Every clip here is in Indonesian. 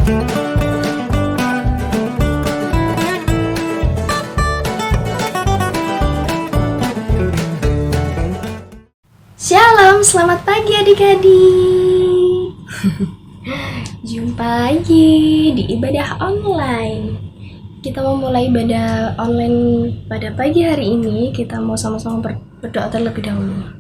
Shalom, selamat pagi adik-adik. Jumpa lagi di ibadah online. Kita mau mulai ibadah online pada pagi hari ini. Kita mau sama-sama berdoa terlebih dahulu.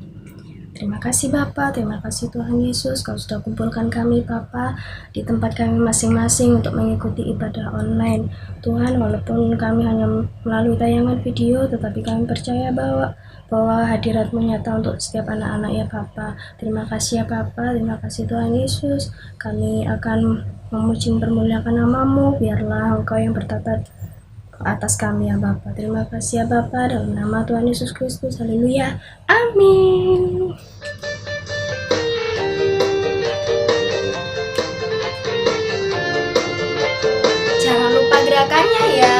Terima kasih Bapa, terima kasih Tuhan Yesus, Kau sudah kumpulkan kami Bapa di tempat kami masing-masing untuk mengikuti ibadah online. Tuhan, walaupun kami hanya melalui tayangan video, tetapi kami percaya bahwa hadirat-Mu nyata untuk setiap anak-anak ya Bapa. Terima kasih ya Bapa, terima kasih Tuhan Yesus. Kami akan memuji mempermuliakan nama-Mu, biarlah Engkau yang bertata atas kami ya Bapa. Terima kasih ya Bapa, dalam nama Tuhan Yesus Kristus. Haleluya. Amin. Jangan lupa gerakannya ya.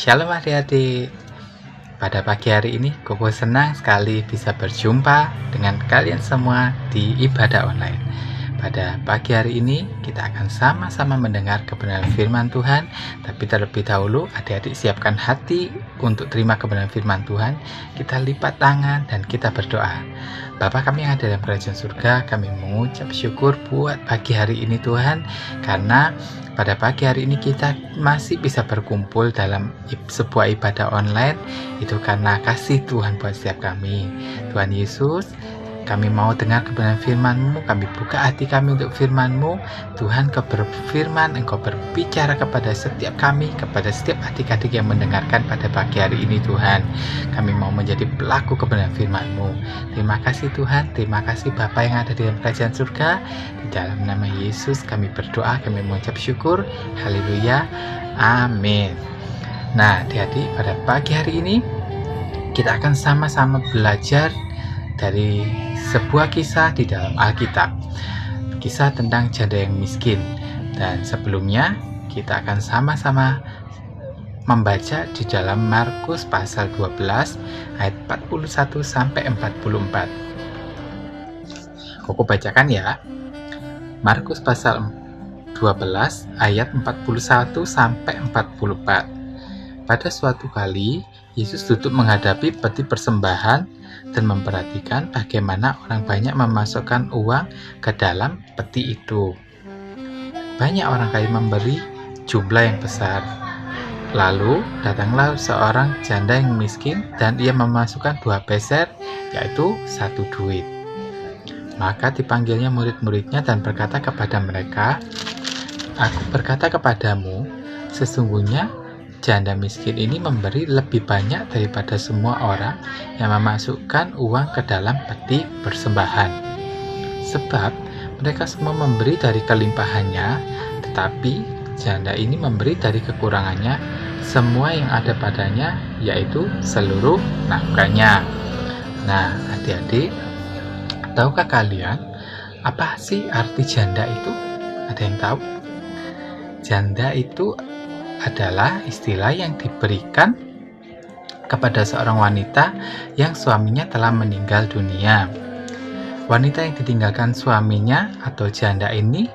Shalom adik-adik. Pada pagi hari ini, Koko senang sekali bisa berjumpa dengan kalian semua di ibadah online. Pada pagi hari ini, kita akan sama-sama mendengar kebenaran firman Tuhan. Tapi terlebih dahulu, adik-adik siapkan hati untuk terima kebenaran firman Tuhan. Kita lipat tangan dan kita berdoa. Bapa kami yang ada dalam kerajaan surga, kami mengucap syukur buat pagi hari ini Tuhan, karena pada pagi hari ini kita masih bisa berkumpul dalam sebuah ibadah online. Itu karena kasih Tuhan buat setiap kami. Tuhan Yesus, kami mau dengar kebenaran firman-Mu, kami buka hati kami untuk firman-Mu. Tuhan, Kau berfirman, Engkau berbicara kepada setiap kami, kepada setiap adik-adik yang mendengarkan pada pagi hari ini Tuhan. Kami mau menjadi pelaku kebenaran firman-Mu. Terima kasih Tuhan, terima kasih Bapa yang ada di dalam kerajaan surga. Di dalam nama Yesus kami berdoa, kami mengucap syukur. Haleluya, amin. Nah adik-adik, pada pagi hari ini kita akan sama-sama belajar dari sebuah kisah di dalam Alkitab, kisah tentang janda yang miskin. Dan sebelumnya kita akan sama-sama membaca di dalam Markus pasal 12 ayat 41 sampai 44. Koko bacakan ya. Markus pasal 12 ayat 41 sampai 44. Pada suatu kali, Yesus duduk menghadapi peti persembahan dan memperhatikan bagaimana orang banyak memasukkan uang ke dalam peti itu. Banyak orang kaya memberi jumlah yang besar. Lalu datanglah seorang janda yang miskin dan ia memasukkan 2 peser, yaitu 1 duit. Maka dipanggilnya murid-muridnya dan berkata kepada mereka, "Aku berkata kepadamu, sesungguhnya janda miskin ini memberi lebih banyak daripada semua orang yang memasukkan uang ke dalam peti persembahan. Sebab mereka semua memberi dari kelimpahannya, tetapi janda ini memberi dari kekurangannya semua yang ada padanya, yaitu seluruh nafkahnya." Nah, adik-adik, tahukah kalian apa sih arti janda itu? Ada yang tahu? Janda itu adalah istilah yang diberikan kepada seorang wanita yang suaminya telah meninggal dunia. Wanita yang ditinggalkan suaminya atau janda ini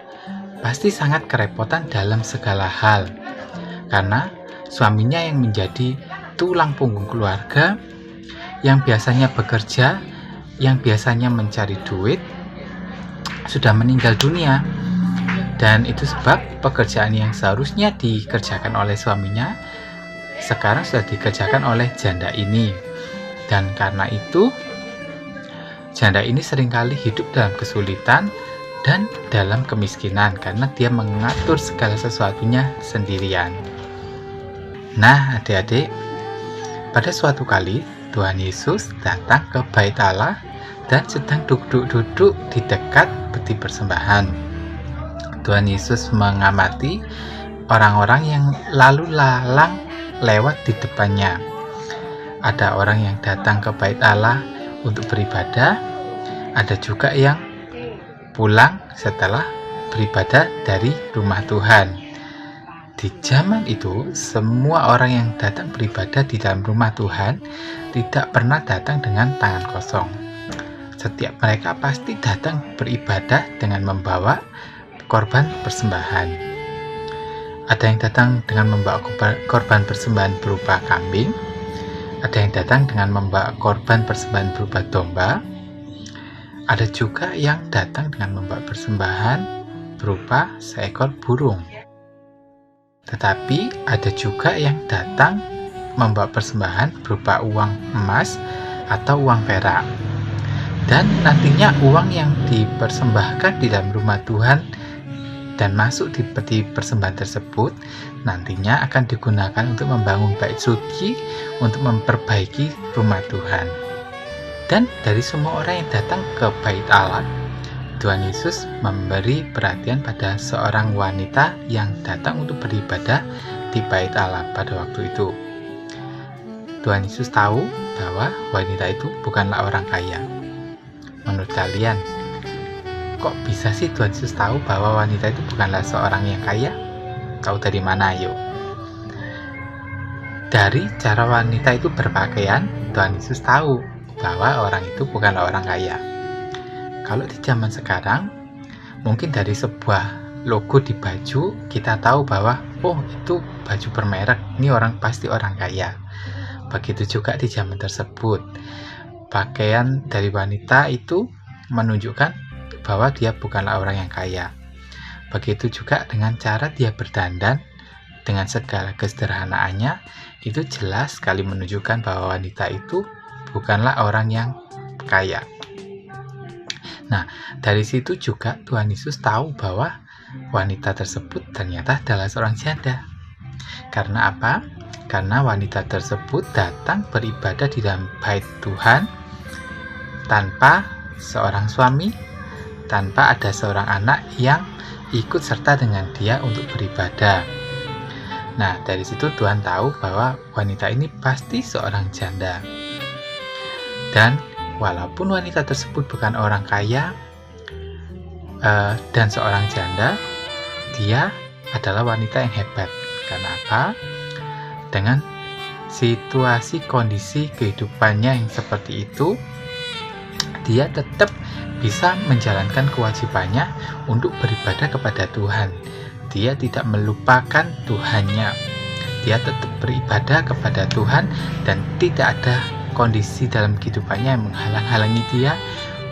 pasti sangat kerepotan dalam segala hal, karena suaminya yang menjadi tulang punggung keluarga, yang biasanya bekerja, yang biasanya mencari duit, sudah meninggal dunia. Dan itu sebab pekerjaan yang seharusnya dikerjakan oleh suaminya sekarang sudah dikerjakan oleh janda ini. Dan karena itu janda ini seringkali hidup dalam kesulitan dan dalam kemiskinan karena dia mengatur segala sesuatunya sendirian. Nah, adik-adik, pada suatu kali Tuhan Yesus datang ke Bait Allah dan sedang duduk-duduk di dekat peti persembahan. Tuhan Yesus mengamati orang-orang yang lalu lalang lewat di depannya. Ada orang yang datang ke Bait Allah untuk beribadah, ada juga yang pulang setelah beribadah dari rumah Tuhan. Di zaman itu, semua orang yang datang beribadah di dalam rumah Tuhan tidak pernah datang dengan tangan kosong. Setiap mereka pasti datang beribadah dengan membawa korban persembahan. Ada yang datang dengan membawa korban persembahan berupa kambing, ada yang datang dengan membawa korban persembahan berupa domba, ada juga yang datang dengan membawa persembahan berupa seekor burung. Tetapi ada juga yang datang membawa persembahan berupa uang emas atau uang perak. Dan nantinya uang yang dipersembahkan di dalam rumah Tuhan dan masuk di peti persembahan tersebut nantinya akan digunakan untuk membangun bait suci, untuk memperbaiki rumah Tuhan. Dan dari semua orang yang datang ke Bait Allah, Tuhan Yesus memberi perhatian pada seorang wanita yang datang untuk beribadah di Bait Allah pada waktu itu. Tuhan Yesus tahu bahwa wanita itu bukanlah orang kaya. Menurut kalian, kok bisa sih Tuhan Yesus tahu bahwa wanita itu bukanlah seorang yang kaya? Tahu dari mana, ayo? Dari cara wanita itu berpakaian, Tuhan Yesus tahu bahwa orang itu bukanlah orang kaya. Kalau di zaman sekarang, mungkin dari sebuah logo di baju, kita tahu bahwa, oh, itu baju bermerek, ini orang pasti orang kaya. Begitu juga di zaman tersebut. Pakaian dari wanita itu menunjukkan bahwa dia bukanlah orang yang kaya. Begitu juga dengan cara dia berdandan dengan segala kesederhanaannya, itu jelas sekali menunjukkan bahwa wanita itu bukanlah orang yang kaya. Nah, dari situ juga Tuhan Yesus tahu bahwa wanita tersebut ternyata adalah seorang janda. Karena apa? Karena wanita tersebut datang beribadah di dalam bait Tuhan tanpa seorang suami, tanpa ada seorang anak yang ikut serta dengan dia untuk beribadah. Nah, dari situ Tuhan tahu bahwa wanita ini pasti seorang janda. Dan walaupun wanita tersebut bukan orang kaya dan seorang janda, dia adalah wanita yang hebat. Karena apa? Dengan situasi kondisi kehidupannya yang seperti itu, dia tetap bisa menjalankan kewajibannya untuk beribadah kepada Tuhan. Dia tidak melupakan Tuhannya. Dia tetap beribadah kepada Tuhan dan tidak ada kondisi dalam kehidupannya yang menghalang-halangi dia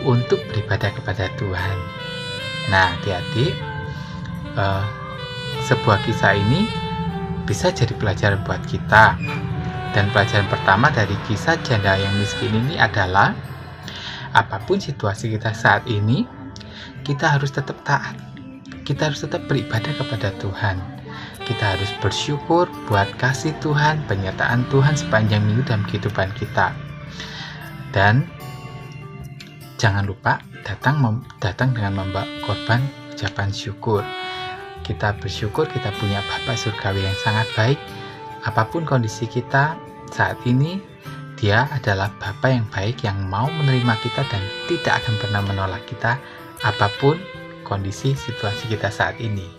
untuk beribadah kepada Tuhan. Nah, adik-adik, sebuah kisah ini bisa jadi pelajaran buat kita. Dan pelajaran pertama dari kisah janda yang miskin ini adalah apapun situasi kita saat ini, kita harus tetap taat. Kita harus tetap beribadah kepada Tuhan. Kita harus bersyukur buat kasih Tuhan, penyertaan Tuhan sepanjang minggu dalam kehidupan kita. Dan jangan lupa datang dengan membawa korban ucapan syukur. Kita bersyukur kita punya Bapa surgawi yang sangat baik. Apapun kondisi kita saat ini, Dia adalah Bapa yang baik yang mau menerima kita dan tidak akan pernah menolak kita apapun kondisi situasi kita saat ini.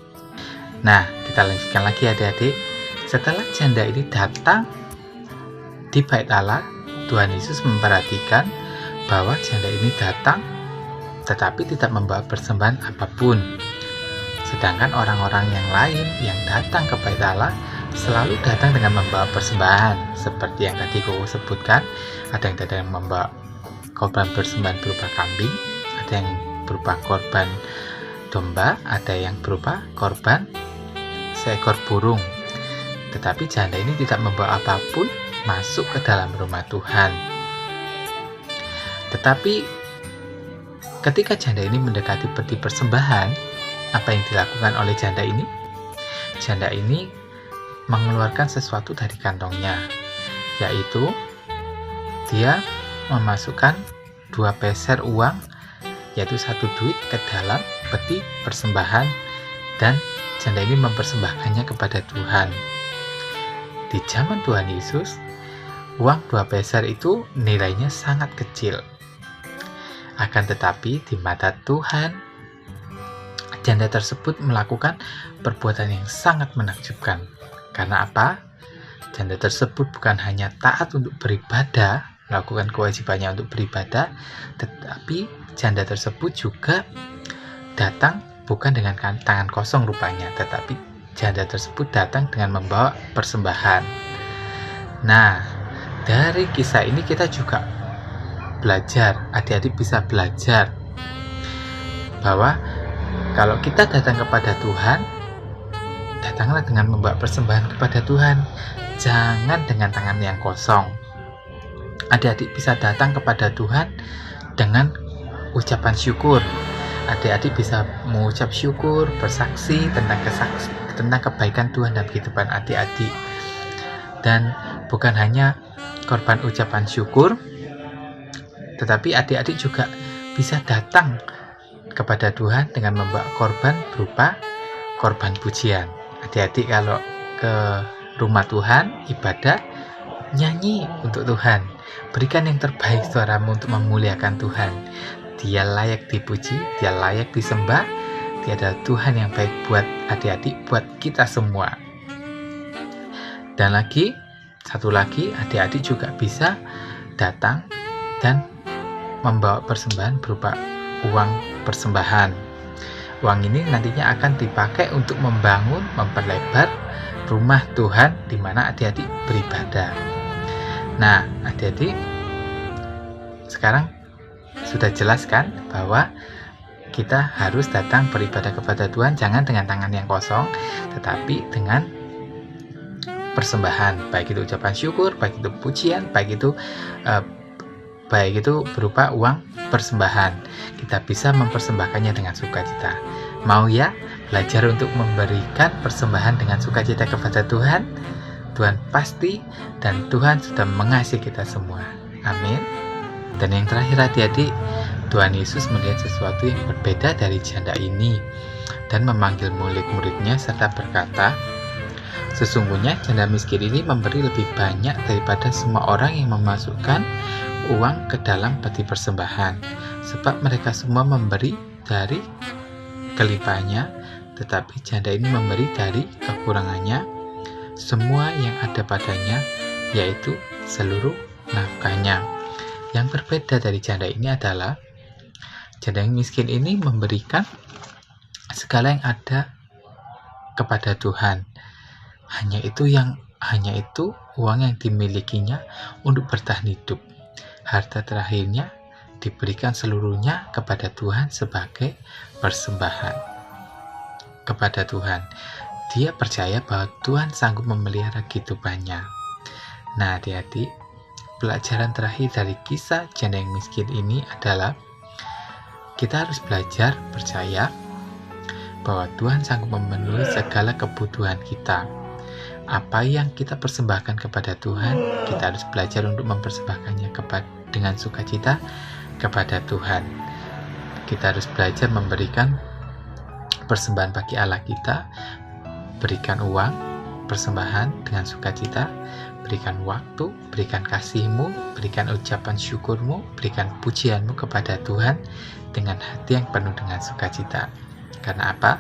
Nah, kita lanjutkan lagi adik-adik. Setelah janda ini datang di Bait Allah, Tuhan Yesus memperhatikan bahwa janda ini datang tetapi tidak membawa persembahan apapun. Sedangkan orang-orang yang lain yang datang ke Bait Allah selalu datang dengan membawa persembahan. Seperti yang tadi Koko sebutkan, ada yang datang membawa korban persembahan berupa kambing, ada yang berupa korban domba, ada yang berupa korban seekor burung. Tetapi janda ini tidak membawa apapun masuk ke dalam rumah Tuhan. Tetapi ketika janda ini mendekati peti persembahan, apa yang dilakukan oleh janda ini? Janda ini mengeluarkan sesuatu dari kantongnya, yaitu dia memasukkan 2 peser uang, yaitu 1 duit ke dalam peti persembahan, dan janda ini mempersembahkannya kepada Tuhan. Di zaman Tuhan Yesus, uang 2 peser itu nilainya sangat kecil. Akan tetapi di mata Tuhan, janda tersebut melakukan perbuatan yang sangat menakjubkan. Karena apa? Janda tersebut bukan hanya taat untuk beribadah, melakukan kewajibannya untuk beribadah, tetapi janda tersebut juga datang bukan dengan tangan kosong rupanya, tetapi janda tersebut datang dengan membawa persembahan. Nah, dari kisah ini kita juga belajar, adik-adik bisa belajar bahwa kalau kita datang kepada Tuhan, datanglah dengan membawa persembahan kepada Tuhan, jangan dengan tangan yang kosong. Adik-adik bisa datang kepada Tuhan dengan ucapan syukur. Adik-adik bisa mengucap syukur, bersaksi tentang kebaikan Tuhan dalam kehidupan adik-adik. Dan bukan hanya korban ucapan syukur, tetapi adik-adik juga bisa datang kepada Tuhan dengan membawa korban berupa korban pujian. Adik-adik kalau ke rumah Tuhan, ibadah, nyanyi untuk Tuhan. Berikan yang terbaik suaramu untuk memuliakan Tuhan. Dia layak dipuji, dia layak disembah. Dia adalah Tuhan yang baik buat adik-adik, buat kita semua. Dan satu lagi, adik-adik juga bisa datang dan membawa persembahan berupa uang persembahan. Uang ini nantinya akan dipakai untuk memperlebar rumah Tuhan di mana adik-adik beribadah. Nah, adik-adik sekarang sudah jelas kan bahwa kita harus datang beribadah kepada Tuhan, jangan dengan tangan yang kosong, tetapi dengan persembahan, baik itu ucapan syukur, baik itu pujian, baik itu berupa uang persembahan. Kita bisa mempersembahkannya dengan sukacita. Mau ya belajar untuk memberikan persembahan dengan sukacita kepada Tuhan? Tuhan pasti, dan Tuhan sudah mengasihi kita semua. Amin. Dan yang terakhir adik-adik, Tuhan Yesus melihat sesuatu yang berbeda dari janda ini dan memanggil murid-muridnya serta berkata, sesungguhnya janda miskin ini memberi lebih banyak daripada semua orang yang memasukkan uang ke dalam peti persembahan, sebab mereka semua memberi dari kelimpahannya, tetapi janda ini memberi dari kekurangannya semua yang ada padanya, yaitu seluruh nafkahnya. Yang berbeda dari janda ini adalah janda yang miskin ini memberikan segala yang ada kepada Tuhan. Hanya itu uang yang dimilikinya untuk bertahan hidup. Harta terakhirnya diberikan seluruhnya kepada Tuhan sebagai persembahan kepada Tuhan. Dia percaya bahwa Tuhan sanggup memelihara kehidupannya. Nah, adik-adik, pelajaran terakhir dari kisah janda yang miskin ini adalah kita harus belajar percaya bahwa Tuhan sanggup memenuhi segala kebutuhan kita. Apa yang kita persembahkan kepada Tuhan, kita harus belajar untuk mempersembahkannya dengan sukacita kepada Tuhan. Kita harus belajar memberikan persembahan bagi Allah kita, berikan uang, persembahan dengan sukacita, berikan waktu, berikan kasih-Mu, berikan ucapan syukur-Mu, berikan pujian-Mu kepada Tuhan dengan hati yang penuh dengan sukacita. Karena apa?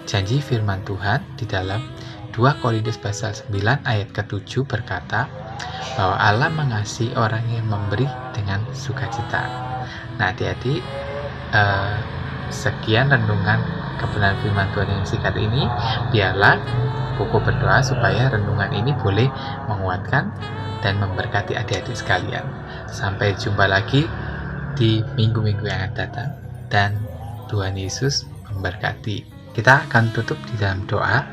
Janji firman Tuhan di dalam 2 Korintus pasal 9 ayat ke-7 berkata bahwa Allah mengasihi orang yang memberi dengan sukacita. Nah, adik-adik, sekian renungan kebenaran firman Tuhan yang singkat ini. Biarlah Koko berdoa supaya renungan ini boleh menguatkan dan memberkati adik-adik sekalian. Sampai jumpa lagi di minggu-minggu yang akan datang, dan Tuhan Yesus memberkati. Kita akan tutup di dalam doa.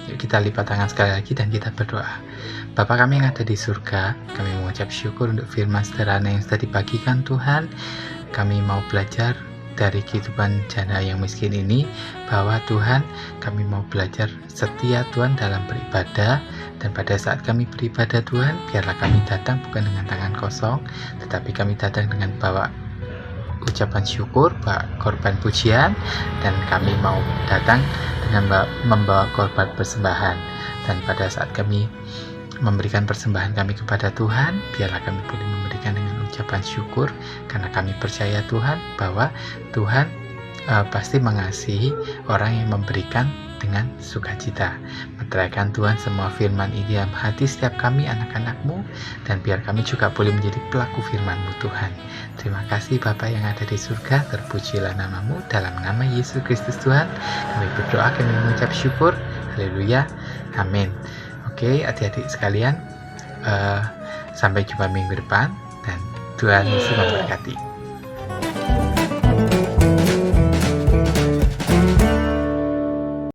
Yuk kita lipat tangan sekali lagi dan kita berdoa. Bapa kami yang ada di surga, kami mengucap syukur untuk firman sederhana yang sudah dibagikan Tuhan. Kami mau belajar dari kehidupan janda yang miskin ini, bahwa Tuhan, kami mau belajar setia Tuhan dalam beribadah, dan pada saat kami beribadah Tuhan, biarlah kami datang bukan dengan tangan kosong, tetapi kami datang dengan bawa ucapan syukur, bawa korban pujian, dan kami mau datang dengan membawa korban persembahan. Dan pada saat kami memberikan persembahan kami kepada Tuhan, biarlah kami boleh memberikan dengan ucapan syukur, karena kami percaya Tuhan bahwa Tuhan pasti mengasihi orang yang memberikan dengan sukacita. Meteraikan Tuhan semua firman ini dalam hati setiap kami anak-anak-Mu, dan biar kami juga boleh menjadi pelaku firman-Mu Tuhan. Terima kasih Bapa yang ada di surga, terpujilah nama-Mu, dalam nama Yesus Kristus Tuhan kami berdoa, kami mengucap syukur. Haleluya, amin. Oke, adik-adik sekalian, sampai jumpa minggu depan, dan Tuhan Yesus memberkati.